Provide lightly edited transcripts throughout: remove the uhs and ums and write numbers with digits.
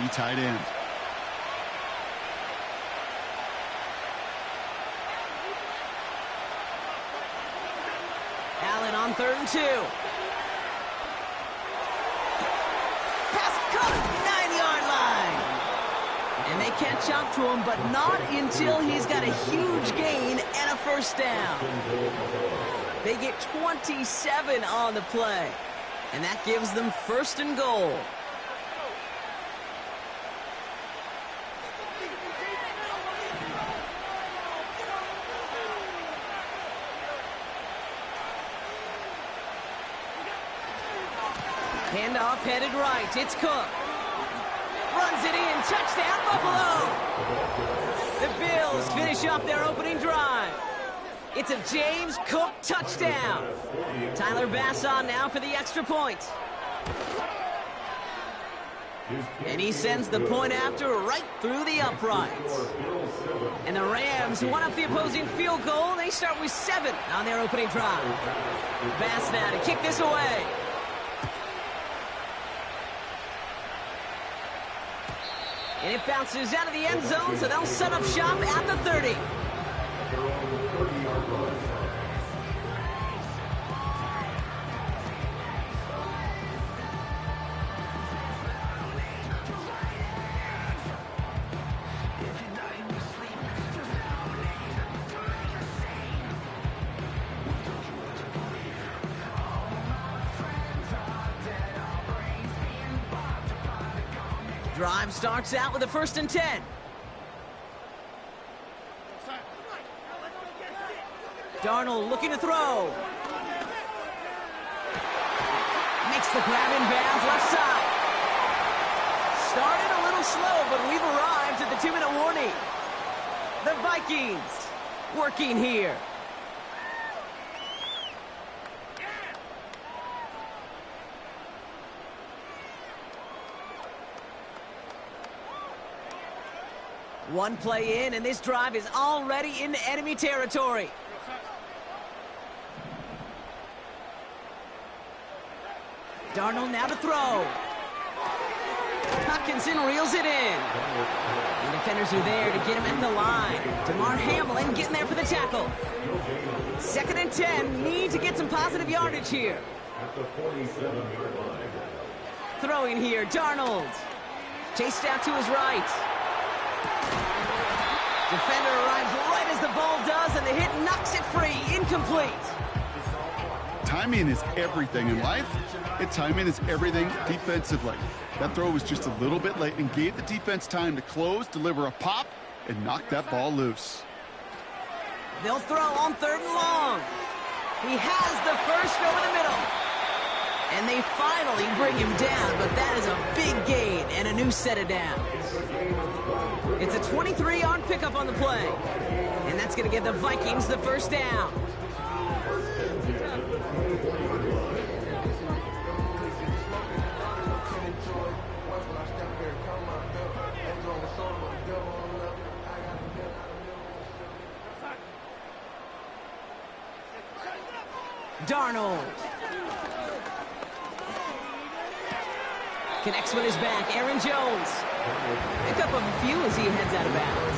the tight end. Allen on 3rd and 2. Pass caught, 9-yard line. And they catch up to him, but not until he's got a huge gain and a first down. They get 27 on the play, and that gives them 1st and goal. Handoff headed right. It's Cook. Runs it in. Touchdown, Buffalo. The Bills finish off their opening drive. It's a James Cook touchdown. Tyler Bass on now for the extra point. And he sends the point after right through the uprights. And the Rams won up the opposing field goal. They start with 7 on their opening drive. Bass now to kick this away. And it bounces out of the end zone, so they'll set up shop at the 30. Drive starts out with a 1st and 10. Darnold looking to throw. Makes the grab in bounds left side. Started a little slow, but we've arrived at the 2-minute warning. The Vikings working here. One play in, and this drive is already into enemy territory. Darnold now to throw. Hutchinson reels it in. The defenders are there to get him at the line. Damar Hamlin getting there for the tackle. 2nd and 10, need to get some positive yardage here. Throwing here, Darnold. Chased out to his right. Defender arrives right as the ball does, and the hit knocks it free. Incomplete. Timing is everything in life, and timing is everything defensively. That throw was just a little bit late and gave the defense time to close, deliver a pop, and knock that ball loose. They'll throw on 3rd and long. He has the first over the middle. And they finally bring him down, but that is a big gain and a new set of downs. It's a 23-yard pickup on the play. And that's going to give the Vikings the first down. Darnold. Connects with his back. Aaron Jones. Pick up a few as he heads out of bounds.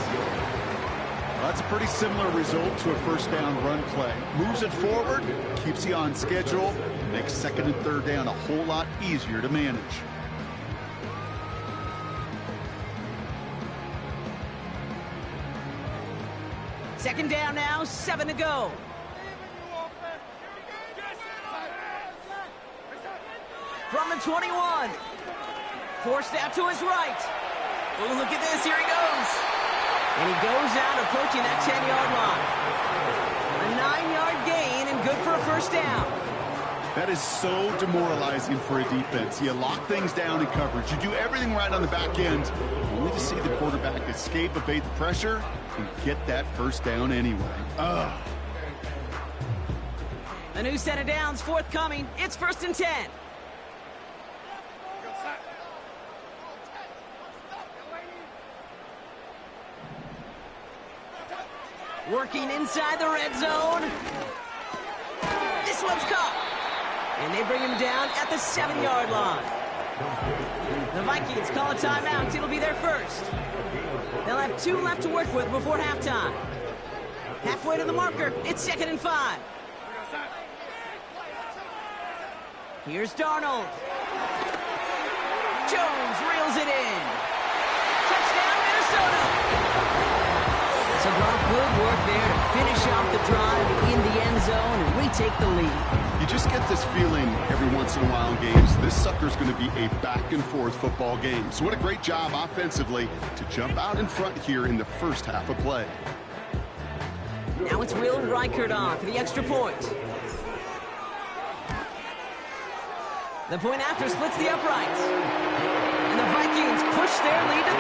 Well, that's a pretty similar result to a first down run play. Moves it forward, keeps you on schedule, makes 2nd and 3rd down a whole lot easier to manage. Second down now, 7 to go. From the 21. Forced out to his right. Oh, look at this. Here he goes. And he goes out approaching that 10-yard line. A 9-yard gain and good for a first down. That is so demoralizing for a defense. You lock things down in coverage. You do everything right on the back end, only to see the quarterback escape, evade the pressure, and get that first down anyway. Ugh. A new set of downs forthcoming. It's 1st and 10. Working inside the red zone. This one's caught. And they bring him down at the 7-yard line. The Vikings call a timeout. It'll be their first. They'll have 2 left to work with before halftime. Halfway to the marker. It's 2nd and 5. Here's Darnold. Jones reels it in. Touchdown, Minnesota. So good work there to finish off the drive in the end zone and retake the lead. You just get this feeling every once in a while in games. This sucker's going to be a back-and-forth football game. So what a great job offensively to jump out in front here in the first half of play. Now it's Will Reichert on for the extra point. The point after splits the uprights. And the Vikings push their lead to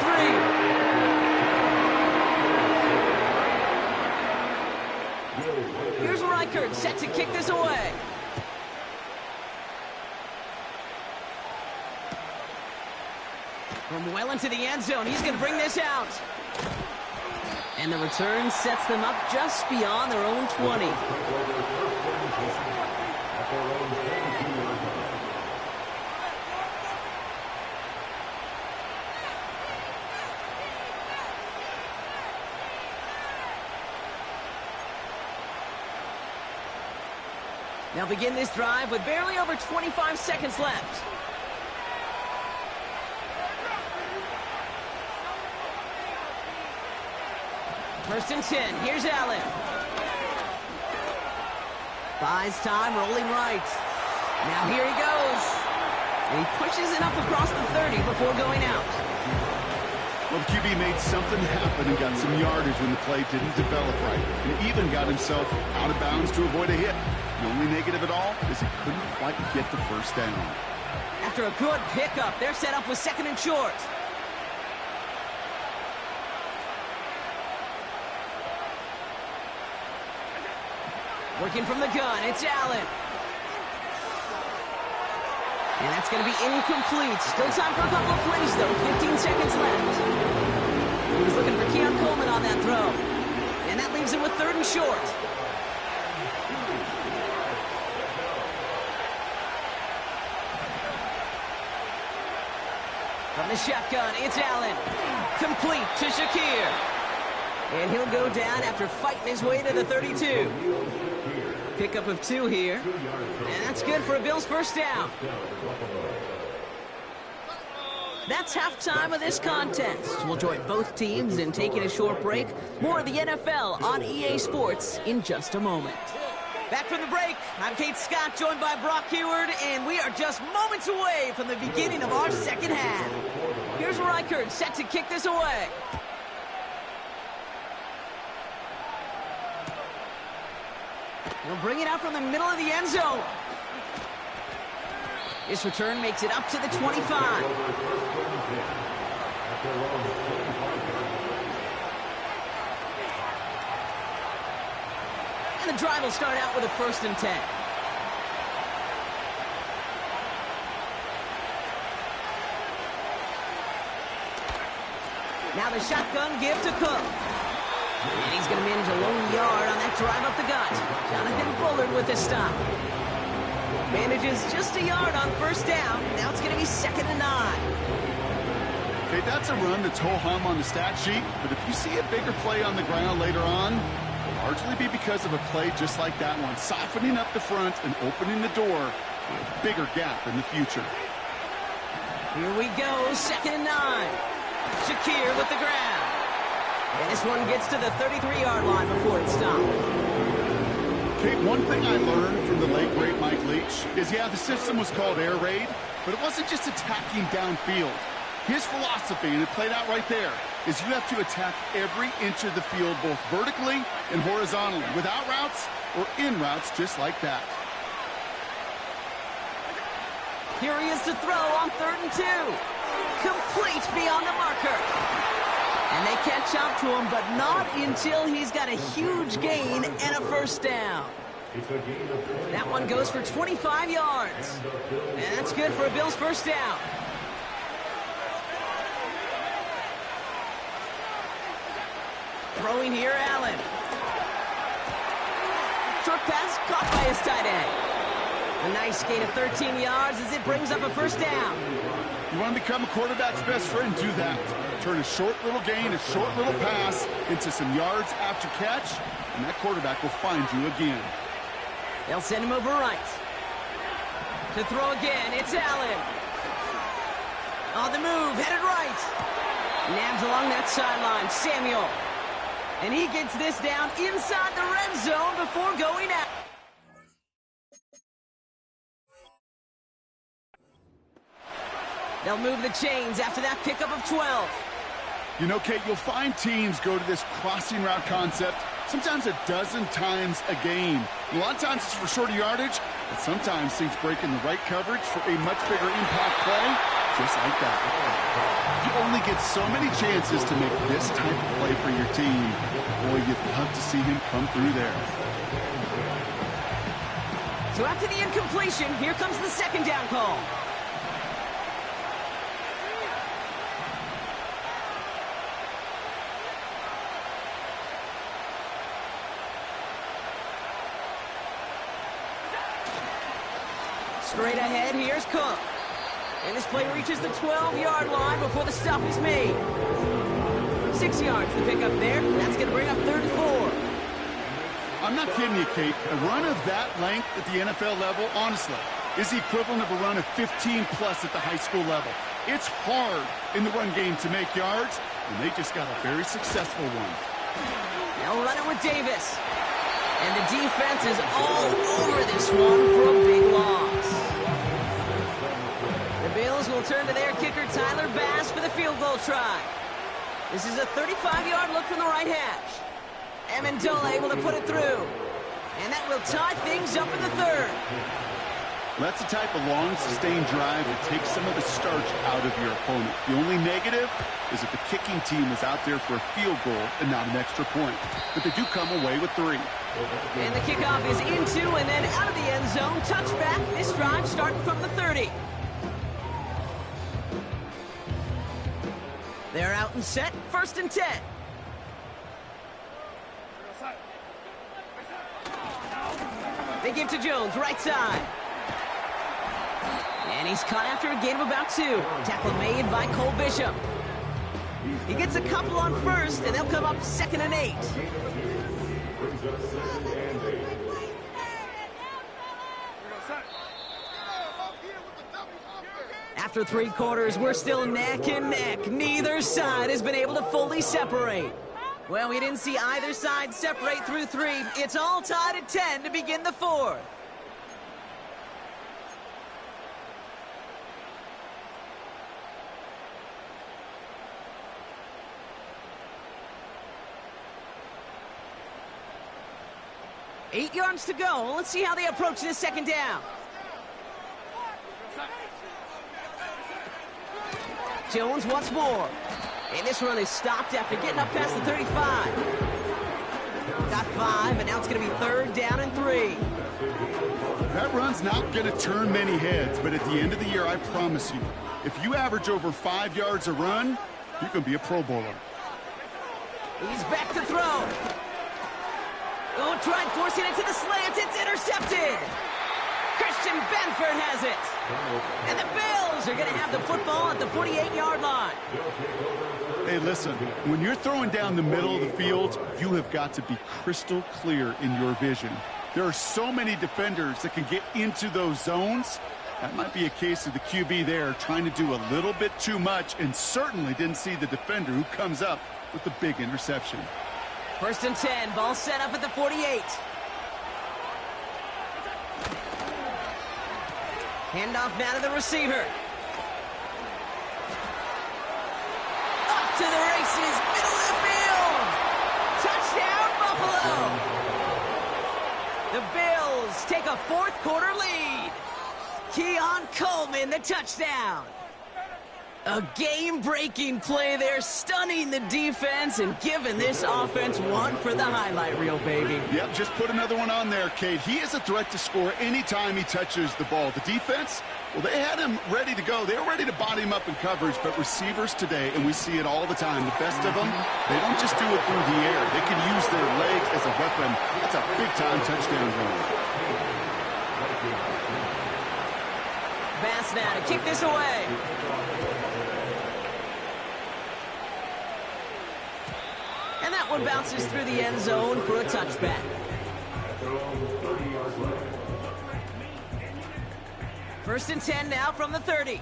3. Here's Reichert set to kick this away. From well into the end zone, he's going to bring this out. And the return sets them up just beyond their own 20. They'll begin this drive with barely over 25 seconds left. First and 10. Here's Allen. Buys time, rolling right. Now here he goes. And he pushes it up across the 30 before going out. Well, the QB made something happen and got some yardage when the play didn't develop right. And even got himself out of bounds to avoid a hit. The only negative at all is he couldn't quite get the first down. After a good pickup, they're set up with 2nd and short. Working from the gun, it's Allen. And that's going to be incomplete. Still time for a couple of plays, though. 15 seconds left. He was looking for Keon Coleman on that throw. And that leaves him with 3rd and short. From the shotgun, it's Allen. Complete to Shakir. And he'll go down after fighting his way to the 32. Pickup of 2 here. And that's good for a Bills first down. That's halftime of this contest. We'll join both teams in taking a short break. More of the NFL on EA Sports in just a moment. Back from the break, I'm Kate Scott, joined by Brock Heward, and we are just moments away from the beginning of our second half. Here's Reichert set to kick this away. He'll bring it out from the middle of the end zone. This return makes it up to the 25. And the drive will start out with a 1st and 10. Now the shotgun give to Cook. And he's going to manage a lone yard on that drive up the gut. Jonathan Bullard with the stop. Manages just a yard on 1st down. Now it's going to be 2nd and 9. Okay, that's a run that's ho-hum on the stat sheet, but if you see a bigger play on the ground later on, it'll largely be because of a play just like that one, softening up the front and opening the door for a bigger gap in the future. Here we go, 2nd and 9. Shakir with the grab. And this one gets to the 33-yard line before it's stopped. Okay, one thing I learned from the late, great Mike Leach is, yeah, the system was called air raid, but it wasn't just attacking downfield. His philosophy, and it played out right there, is you have to attack every inch of the field, both vertically and horizontally, without routes or in routes just like that. Here he is to throw on 3rd and 2. Complete beyond the marker. And they catch up to him, but not until he's got a huge gain and a 1st down. That one goes for 25 yards. And that's good for a Bills 1st down. Throwing here, Allen. Short pass caught by his tight end. A nice gain of 13 yards as it brings up a first down. You want to become a quarterback's best friend, do that. Turn a short little gain, a short little pass into some yards after catch, and that quarterback will find you again. They'll send him over right. To throw again, it's Allen. On the move, headed right. Nabs along that sideline, Samuel. And he gets this down inside the red zone before going out. They'll move the chains after that pickup of 12. You know, Kate, you'll find teams go to this crossing route concept sometimes a dozen times a game. A lot of times it's for shorter yardage, but sometimes things break in the right coverage for a much bigger impact play, just like that. You only get so many chances to make this type of play for your team. Boy, you'd love to see him come through there. So after the incompletion, here comes the second down call. Straight ahead, here's Cook. And this play reaches the 12-yard line before the stop is made. 6 yards, the pickup there. That's going to bring up 3rd and 4. I'm not kidding you, Kate. A run of that length at the NFL level, honestly, is the equivalent of a run of 15-plus at the high school level. It's hard in the run game to make yards, and they just got a very successful one. Now running with Davis. And the defense is all over this one for a big loss. The Bills will turn to their kicker, Tyler Bass, for the field goal try. This is a 35-yard look from the right hash. Amendola able to put it through. And that will tie things up in the 3rd. That's the type of long, sustained drive that takes some of the starch out of your opponent. The only negative is that the kicking team is out there for a field goal and not an extra point. But they do come away with 3. And the kickoff is into and then out of the end zone. Touchback. This drive starting from the 30. They're out and set. 1st and 10. They give to Jones, right side. And he's caught after a gain of about 2. Tackle made by Cole Bishop. He gets a couple on 1st, and they'll come up 2nd and 8. After 3 quarters, we're still neck and neck. Neither side has been able to fully separate. Well, we didn't see either side separate through 3. It's all tied at 10 to begin the 4th. Eight yards to go. Let's see how they approach this second down. Jones once more. And this run is stopped after getting up past the 35. Got 5, and now it's going to be 3rd down and 3. That run's not going to turn many heads, but at the end of the year, I promise you, if you average over 5 yards a run, you're going to be a Pro Bowler. He's back to throw. Oh, tried forcing it to the slant. It's intercepted. Christian Benford has it. And the Bills are going to have the football at the 48-yard line. Hey, listen, when you're throwing down the middle of the field, you have got to be crystal clear in your vision. There are so many defenders that can get into those zones. That might be a case of the QB there trying to do a little bit too much and certainly didn't see the defender who comes up with the big interception. 1st and 10, ball set up at the 48. Handoff now to the receiver. Up to the races, middle of the field. Touchdown, Buffalo. The Bills take a 4th quarter lead. Keon Coleman, the touchdown. A game-breaking play there, stunning the defense and giving this offense one for the highlight reel, baby. Yep, just put another one on there, Kate. He is a threat to score anytime he touches the ball. The defense, well, they had him ready to go. They were ready to body him up in coverage, but receivers today, and we see it all the time, the best of them, they don't just do it through the air. They can use their legs as a weapon. That's a big-time touchdown run. chance now to kick this away. And that one bounces through the end zone for a touchback. First and 10 now from the 30.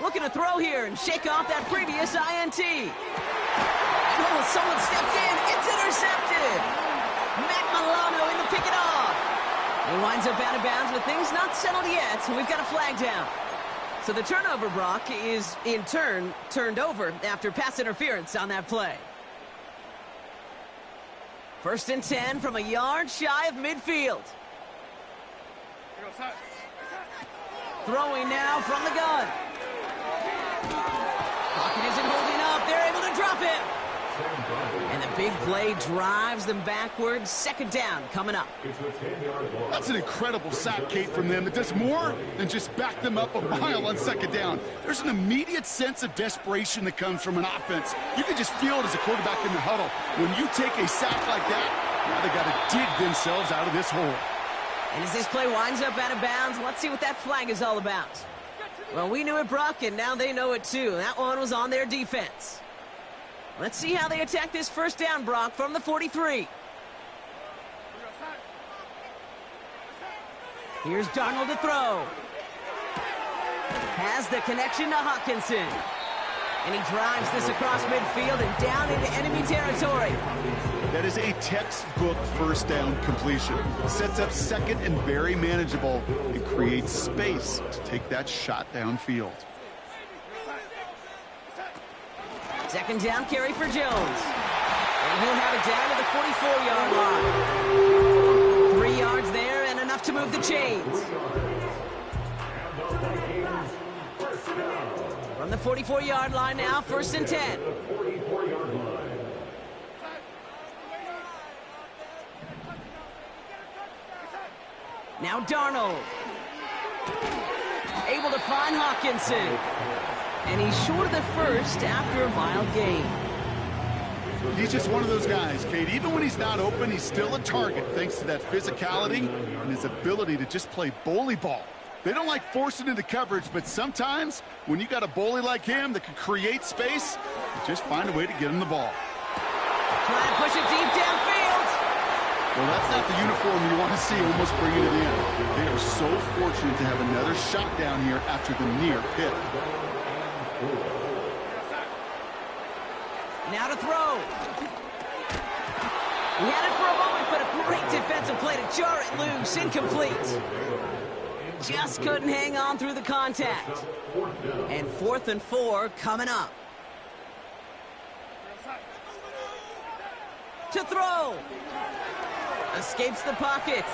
Looking to throw here and shake off that previous INT. Oh, someone stepped in. It's intercepted. Matt Milano in to pick it off. He winds up out of bounds with things not settled yet. We've got a flag down. So the turnover, Brock, is in turn turned over after pass interference on that play. First and 10 from a yard shy of midfield. Throwing now from the gun. Pocket isn't holding up. They're able to drop him. And the big play drives them backwards. Second down coming up. That's an incredible sack, Kate, from them. It does more than just back them up a mile on second down. There's an immediate sense of desperation that comes from an offense. You can just feel it as a quarterback in the huddle. When you take a sack like that, now they got to dig themselves out of this hole. And as this play winds up out of bounds, let's see what that flag is all about. Well, we knew it, Brock, and now they know it too. That one was on their defense. Let's see how they attack this first down, Brock, from the 43. Here's Darnold to throw. Has the connection to Hawkinson. And he drives this across midfield and down into enemy territory. That is a textbook first down completion. Sets up second and very manageable and creates space to take that shot downfield. Second down carry for Jones. And he'll have it down to the 44-yard line. 3 yards there and enough to move the chains. From the 44-yard line now, first and 10. Now Darnold. Able to find Hawkinson. And he's short of the first after a mild gain. He's just one of those guys, Kate. Even when he's not open, he's still a target thanks to that physicality and his ability to just play bully ball. They don't like forcing into coverage, but sometimes when you got a bully like him that can create space, you just find a way to get him the ball. Trying to push it deep downfield. Well, that's not the uniform you want to see almost bringing it in. They are so fortunate to have another shot down here after the near pick. Now to throw. He had it for a moment, but a great defensive play to jar it loose. Incomplete. Just couldn't hang on through the contact. And 4th and 4 coming up. To throw. Escapes the pocket.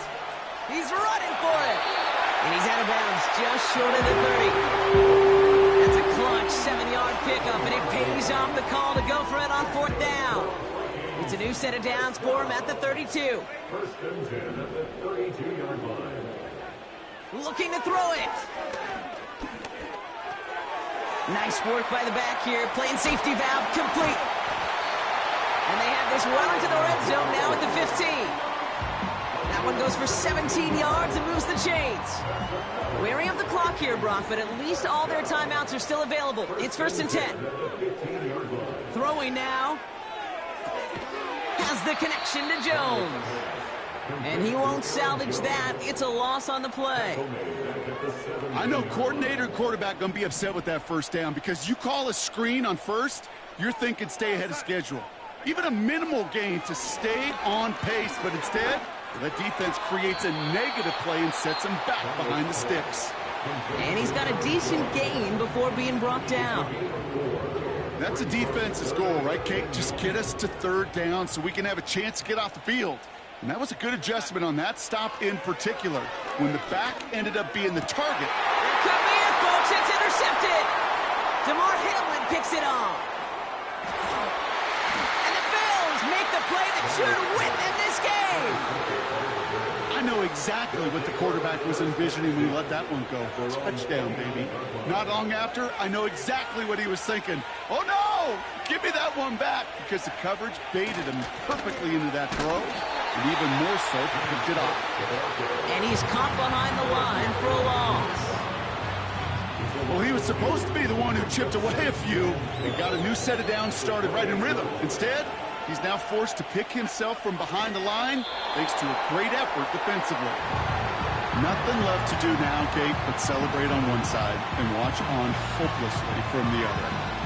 He's running for it. And he's out of bounds just short of the 30. That's a clutch 7-yard pickup, and it pays off the call to go for it on 4th down. It's a new set of downs for him at the 32. First and 10 at the 32-yard line. Looking to throw it. Nice work by the back here. Playing safety valve complete. And they have this well into the red zone now at the 15. That one goes for 17 yards and moves the chains. Wary of the clock here, Brock, but at least all their timeouts are still available. It's first and 10. Throwing now. Has the connection to Jones. And he won't salvage that. It's a loss on the play. I know coordinator and quarterback going to be upset with that first down because you call a screen on first, you're thinking stay ahead of schedule. Even a minimal gain to stay on pace, but instead, that defense creates a negative play and sets him back behind the sticks. And he's got a decent gain before being brought down. That's a defense's goal, right, Kate? Just get us to 3rd down so we can have a chance to get off the field. And that was a good adjustment on that stop in particular, when the back ended up being the target. It could be it, folks. It's intercepted. DeMar Hamlin picks it off. And the Bills make the play that should win them this game. I know exactly what the quarterback was envisioning when he let that one go. Touchdown, baby. Not long after, I know exactly what he was thinking. Oh, no! Give me that one back, because the coverage baited him perfectly into that throw. and even more so, picked it off. And he's caught behind the line for a loss. Well, he was supposed to be the one who chipped away a few and got a new set of downs started right in rhythm. Instead, he's now forced to pick himself from behind the line thanks to a great effort defensively. Nothing left to do now, Kate, but celebrate on one side and watch on hopelessly from the other.